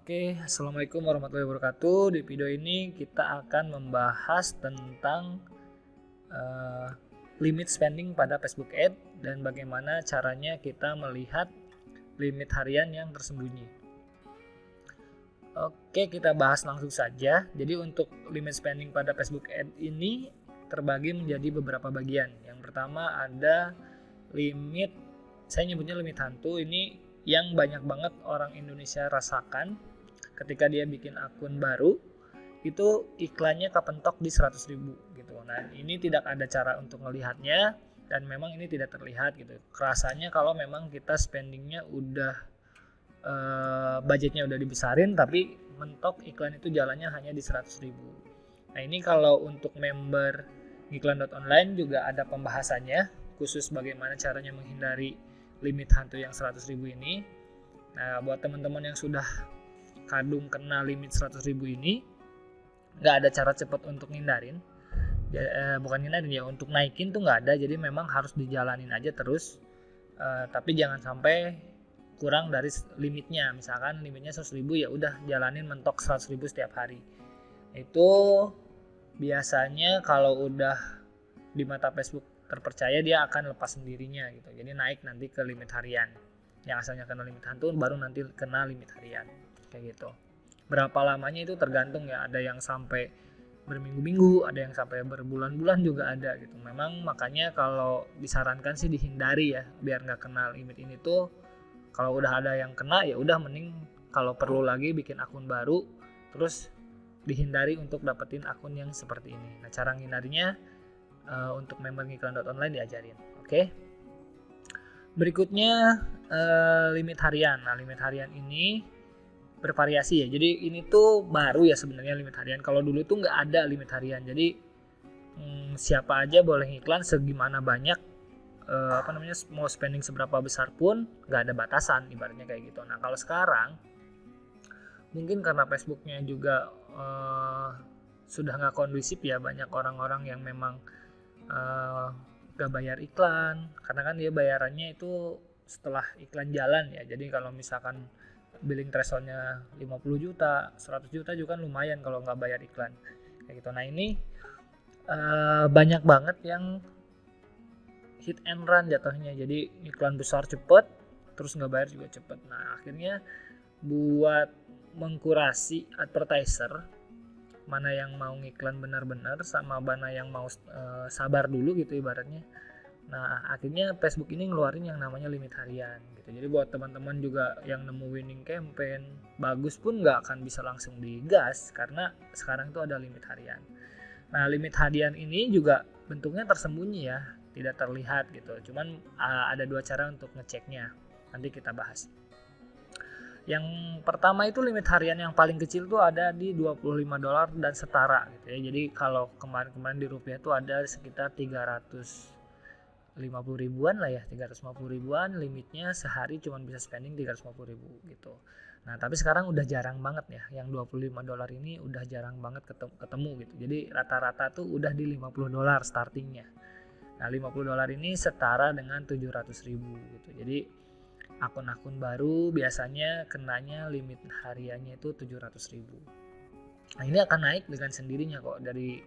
Oke, Assalamualaikum warahmatullahi wabarakatuh. Di video ini kita akan membahas tentang limit spending pada Facebook Ad dan bagaimana caranya kita melihat limit harian yang tersembunyi. Oke, kita bahas langsung saja. Jadi untuk limit spending pada Facebook Ad ini terbagi menjadi beberapa bagian. Yang pertama ada limit, saya nyebutnya limit hantu, ini yang banyak banget orang Indonesia rasakan ketika dia bikin akun baru, itu iklannya kepentok di 100.000 gitu. Nah, ini tidak ada cara untuk melihatnya dan memang ini tidak terlihat gitu. Kerasanya kalau memang kita spendingnya udah budgetnya udah dibesarin tapi mentok iklan itu jalannya hanya di 100.000. Nah, ini kalau untuk member iklan.online juga ada pembahasannya khusus bagaimana caranya menghindari limit hantu yang 100.000 ini. Nah, buat teman-teman yang sudah kadung kena limit 100.000 ini, nggak ada cara cepat untuk ngindarin. Bukan ngindarin ya, untuk naikin tuh nggak ada, jadi memang harus dijalanin aja terus. Tapi jangan sampai kurang dari limitnya. Misalkan limitnya 100.000, ya udah jalanin mentok 100.000 setiap hari. Itu biasanya kalau udah di mata Facebook terpercaya, dia akan lepas sendirinya gitu. Jadi naik nanti ke limit harian. Yang asalnya kena limit hantu baru nanti kena limit harian. Kayak gitu. Berapa lamanya itu tergantung ya, ada yang sampai berminggu-minggu, ada yang sampai berbulan-bulan juga ada gitu. Memang makanya kalau disarankan sih dihindari ya, biar nggak kena limit ini tuh. Kalau udah ada yang kena ya udah mending kalau perlu lagi bikin akun baru, terus dihindari untuk dapetin akun yang seperti ini. Nah, cara ngindarinya untuk member iklan.online diajarin. Oke. Berikutnya limit harian. Nah, limit harian ini bervariasi ya. Jadi ini tuh baru ya sebenarnya limit harian. Kalau dulu tuh nggak ada limit harian. Jadi siapa aja boleh iklan segimana banyak, mau spending seberapa besar pun nggak ada batasan, ibaratnya kayak gitu. Nah, kalau sekarang mungkin karena Facebooknya juga sudah nggak kondusif ya, banyak orang-orang yang memang nggak bayar iklan, karena kan dia bayarannya itu setelah iklan jalan ya. Jadi kalau misalkan billing thresholdnya 50 juta, 100 juta juga kan lumayan kalau nggak bayar iklan kayak gitu. Nah, ini banyak banget yang hit and run jatuhnya. Jadi iklan besar cepet, terus nggak bayar juga cepet. Nah, akhirnya buat mengkurasi advertiser mana yang mau ngiklan benar-benar sama mana yang mau sabar dulu gitu ibaratnya. Nah, akhirnya Facebook ini ngeluarin yang namanya limit harian gitu. Jadi buat teman-teman juga yang nemu winning campaign bagus pun nggak akan bisa langsung digas karena sekarang itu ada limit harian. Nah, limit harian ini juga bentuknya tersembunyi ya, tidak terlihat gitu. Cuman ada dua cara untuk ngeceknya. Nanti kita bahas. Yang pertama itu limit harian yang paling kecil tuh ada di $25 dan setara gitu ya. Jadi kalau kemarin-kemarin di rupiah tuh ada sekitar 350 ribuan lah ya, 350 ribuan limitnya, sehari cuma bisa spending 350 ribu gitu. Nah, tapi sekarang udah jarang banget ya, yang $25 ini udah jarang banget ketemu gitu. Jadi rata-rata tuh udah di $50 startingnya. Nah, $50 ini setara dengan 700 ribu gitu. Jadi akun-akun baru biasanya kenanya limit hariannya itu 700 ribu. Nah, ini akan naik dengan sendirinya kok, dari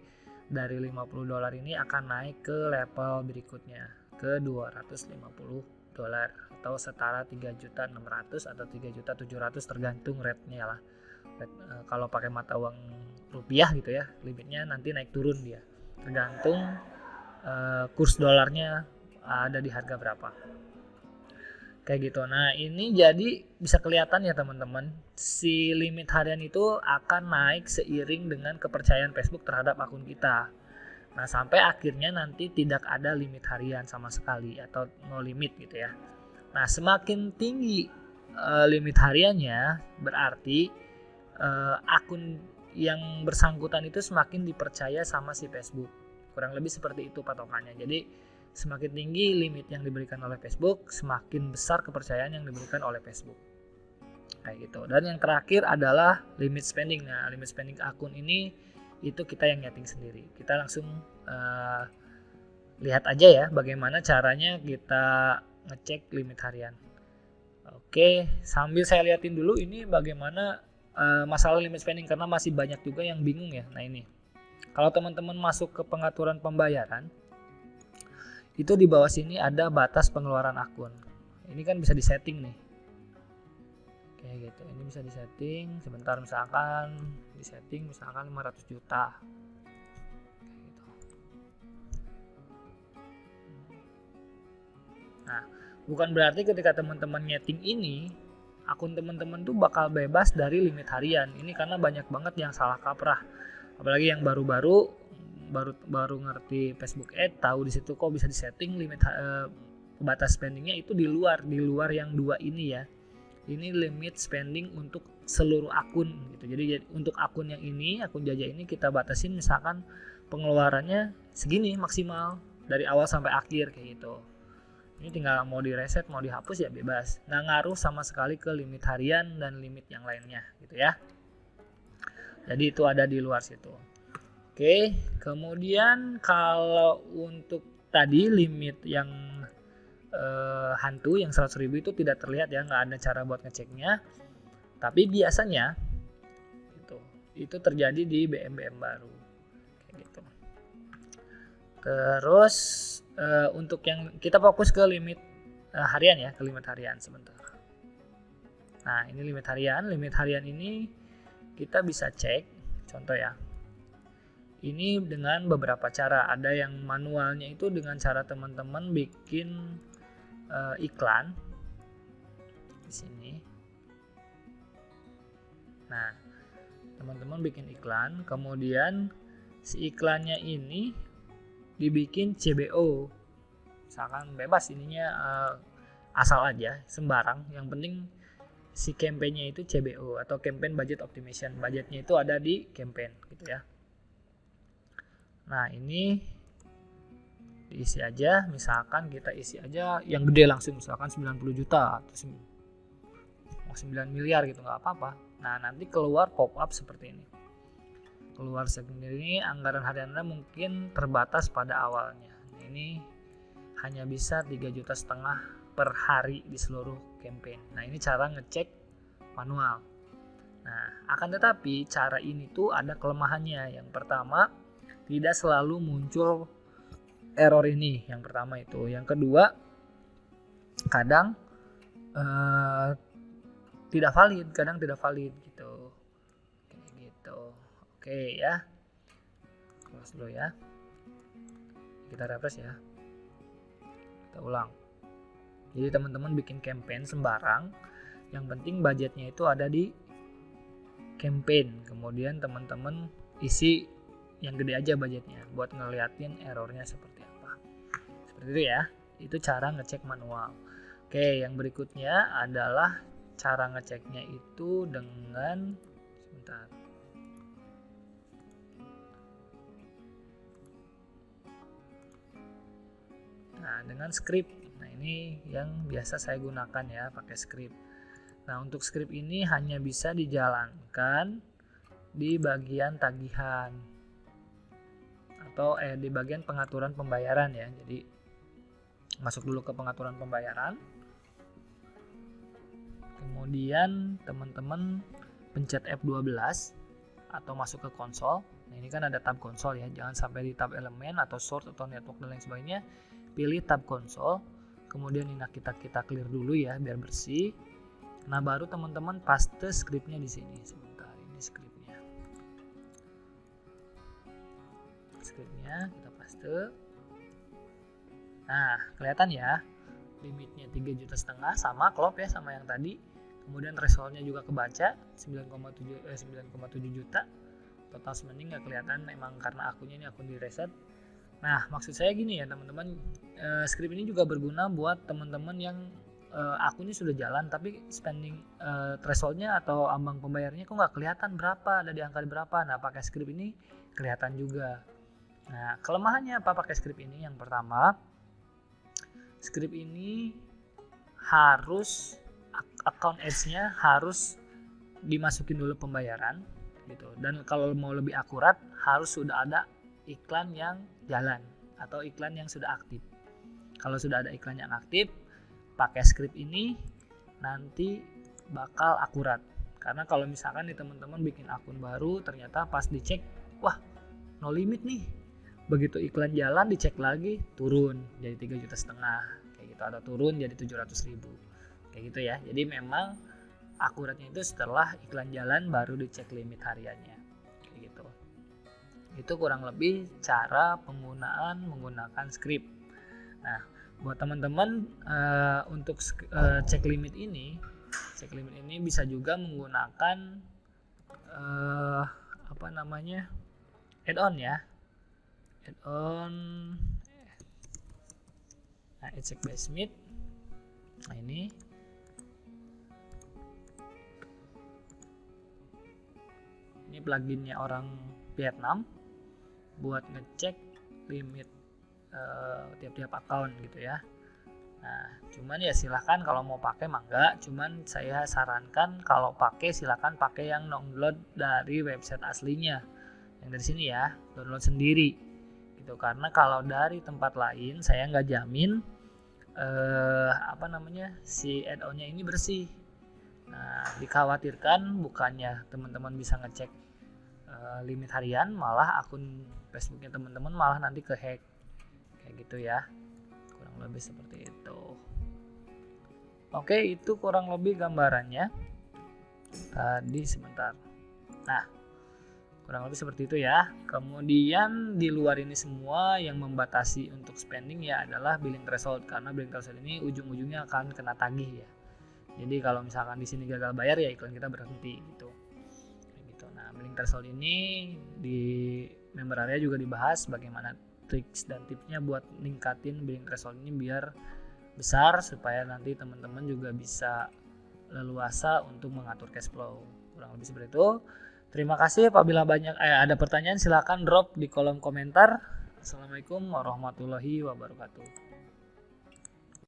$50 ini akan naik ke level berikutnya ke $250 atau setara 3.600.000 atau 3.700.000 tergantung rate-nya lah. Kalau pakai mata uang rupiah gitu ya, limitnya nanti naik turun dia tergantung kurs dolarnya ada di harga berapa kayak gitu. Nah, ini jadi bisa kelihatan ya teman-teman, si limit harian itu akan naik seiring dengan kepercayaan Facebook terhadap akun kita. Nah, sampai akhirnya nanti tidak ada limit harian sama sekali atau no limit gitu ya. Nah, semakin tinggi limit hariannya berarti akun yang bersangkutan itu semakin dipercaya sama si Facebook. Kurang lebih seperti itu patokannya. Jadi semakin tinggi limit yang diberikan oleh Facebook, semakin besar kepercayaan yang diberikan oleh Facebook. Kayak gitu. Dan yang terakhir adalah limit spending. Nah, limit spending akun ini itu kita yang nyeting sendiri. Kita langsung lihat aja ya bagaimana caranya kita ngecek limit harian. Oke, sambil saya liatin dulu ini bagaimana masalah limit spending karena masih banyak juga yang bingung ya. Nah ini, kalau teman-teman masuk ke pengaturan pembayaran, itu di bawah sini ada batas pengeluaran akun. Ini kan bisa disetting nih. Kayak gitu. Ini bisa disetting. Sebentar, misalkan disetting misalkan 500 juta. Kayak gitu. Nah, bukan berarti ketika teman-teman nyeting ini, akun teman-teman tuh bakal bebas dari limit harian. Ini karena banyak banget yang salah kaprah. Apalagi yang baru ngerti Facebook Ads, tahu di situ kok bisa disetting limit batas spendingnya itu di luar yang dua ini ya. Ini limit spending untuk seluruh akun gitu. Jadi untuk akun yang ini, akun Jaja ini kita batasin misalkan pengeluarannya segini maksimal dari awal sampai akhir kayak gitu. Ini tinggal mau direset, mau dihapus ya bebas. Nggak ngaruh sama sekali ke limit harian dan limit yang lainnya gitu ya. Jadi itu ada di luar situ. Oke, kemudian kalau untuk tadi limit yang hantu yang 100.000 itu tidak terlihat ya, nggak ada cara buat ngeceknya. Tapi biasanya itu terjadi di BM baru kayak gitu. Terus untuk yang kita fokus ke limit harian ya, ke limit harian sebentar. Nah ini limit harian ini kita bisa cek, contoh ya. Ini dengan beberapa cara. Ada yang manualnya itu dengan cara teman-teman bikin iklan di sini. Nah, teman-teman bikin iklan, kemudian si iklannya ini dibikin CBO. Misalkan bebas ininya asal aja, sembarang. Yang penting si campaign-nya itu CBO atau campaign budget optimization. Budgetnya itu ada di campaign gitu ya. Nah, ini diisi aja, misalkan kita isi aja yang gede langsung, misalkan 90 juta atau 9 miliar gitu, nggak apa-apa. Nah nanti keluar pop up seperti ini, keluar sendiri. Anggaran harian Anda mungkin terbatas pada awalnya. Nah, ini hanya bisa 3,5 juta per hari di seluruh campaign. Nah ini cara ngecek manual. Nah akan tetapi cara ini tuh ada kelemahannya. Yang pertama, tidak selalu muncul error ini, yang pertama itu. Yang kedua, kadang tidak valid gitu. Kayak gitu. Oke ya. Close dulu ya. Kita refresh ya. Kita ulang. Jadi teman-teman bikin campaign sembarang, yang penting budgetnya itu ada di campaign. Kemudian teman-teman isi yang gede aja budgetnya buat ngeliatin errornya seperti apa. Seperti itu ya. Itu cara ngecek manual. Oke, yang berikutnya adalah cara ngeceknya itu dengan sebentar. Nah, dengan script. Nah, ini yang biasa saya gunakan ya, pakai script. Nah, untuk script ini hanya bisa dijalankan di bagian tagihan atau di bagian pengaturan pembayaran ya. Jadi masuk dulu ke pengaturan pembayaran. Kemudian teman-teman pencet F12 atau masuk ke konsol. Nah, ini kan ada tab konsol ya. Jangan sampai di tab elemen atau source atau network dan lain sebagainya. Pilih tab konsol. Kemudian ini kita clear dulu ya biar bersih. Nah, baru teman-teman paste scriptnya di sini. Sebentar, ini scriptnya. Scriptnya kita paste. Nah, kelihatan ya. Limitnya 3,5 juta sama klop ya sama yang tadi. Kemudian thresholdnya juga kebaca 9,7 juta. Total spending nggak kelihatan, memang karena akunnya ini akun di reset. Nah maksud saya gini ya teman-teman, script ini juga berguna buat teman-teman yang akunnya sudah jalan tapi spending thresholdnya atau ambang pembayarannya kok nggak kelihatan berapa, ada di angka berapa. Nah pakai script ini kelihatan juga. Nah kelemahannya apa pakai script ini? Yang pertama, script ini harus account ads-nya harus dimasukin dulu pembayaran gitu. Dan kalau mau lebih akurat harus sudah ada iklan yang jalan atau iklan yang sudah aktif. Kalau sudah ada iklan yang aktif, pakai script ini nanti bakal akurat. Karena kalau misalkan nih teman-teman bikin akun baru, ternyata pas dicek, wah no limit nih. Begitu iklan jalan dicek lagi, turun jadi 3,5 juta kayak gitu, atau turun jadi 700.000 kayak gitu ya. Jadi memang akuratnya itu setelah iklan jalan baru dicek limit hariannya kayak gitu. Itu kurang lebih cara menggunakan script. Nah, buat teman-teman untuk cek limit ini bisa juga menggunakan add-on ya. Add-on Check by Smith. Nah, ini pluginnya orang Vietnam buat ngecek limit tiap-tiap account gitu ya. Nah, cuman ya silahkan kalau mau pakai mangga, cuman saya sarankan kalau pakai silahkan pakai yang download dari website aslinya, yang dari sini ya, download sendiri gitu. Karena kalau dari tempat lain saya nggak jamin si add-onnya ini bersih. Nah, dikhawatirkan bukannya teman-teman bisa ngecek limit harian, malah akun Facebooknya teman-teman malah nanti kehack kayak gitu ya. Kurang lebih seperti itu. Oke, itu kurang lebih gambarannya tadi sebentar. Nah, kurang lebih seperti itu ya. Kemudian di luar ini semua yang membatasi untuk spending ya adalah billing threshold, karena billing threshold ini ujung-ujungnya akan kena tagih ya. Jadi kalau misalkan di sini gagal bayar ya iklan kita berhenti gitu. Nah, billing threshold ini di member area juga dibahas bagaimana triks dan tipsnya buat ningkatin billing threshold ini biar besar, supaya nanti teman-teman juga bisa leluasa untuk mengatur cash flow. Kurang lebih seperti itu. Terima kasih. Apabila ada pertanyaan silahkan drop di kolom komentar. Assalamualaikum warahmatullahi wabarakatuh.